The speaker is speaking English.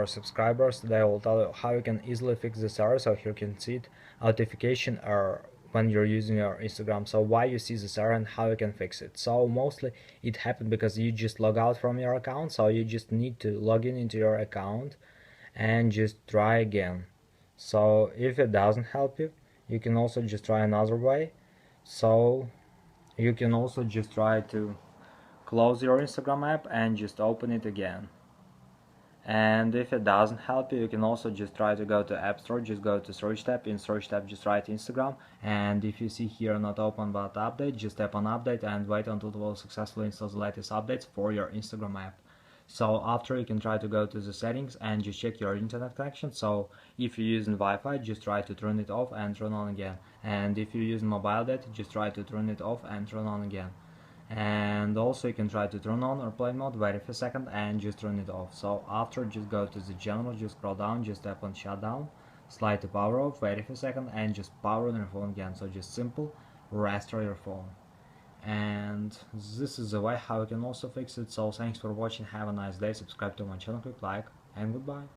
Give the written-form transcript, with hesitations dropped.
our subscribers, they will tell you how you can easily fix this error. So here you can see it, authentication error when you're using your Instagram. So why you see this error and how you can fix it. So mostly it happened because you just log out from your account, so you just need to log in into your account and just try again. So if it doesn't help you, you can also just try another way. So you can also just try to close your Instagram app and just open it again. And if it doesn't help you, you can also just try to go to App Store, just go to search tab, in search tab just write Instagram, and if you see here not open but update, just tap on update and wait until it will successfully install the latest updates for your Instagram app. So after, you can try to go to the settings and just check your internet connection. So if you're using Wi-Fi, just try to turn it off and turn on again, and if you're using mobile data, just try to turn it off and turn on again. And also you can try to turn on airplane mode, wait for a second and just turn it off. So after, just go to the general, just scroll down, just tap on shutdown, slide to power off, wait for a second and just power on your phone again. So just simple restore your phone. And this is the way how you can also fix it. So thanks for watching, have a nice day, subscribe to my channel, click like, and goodbye.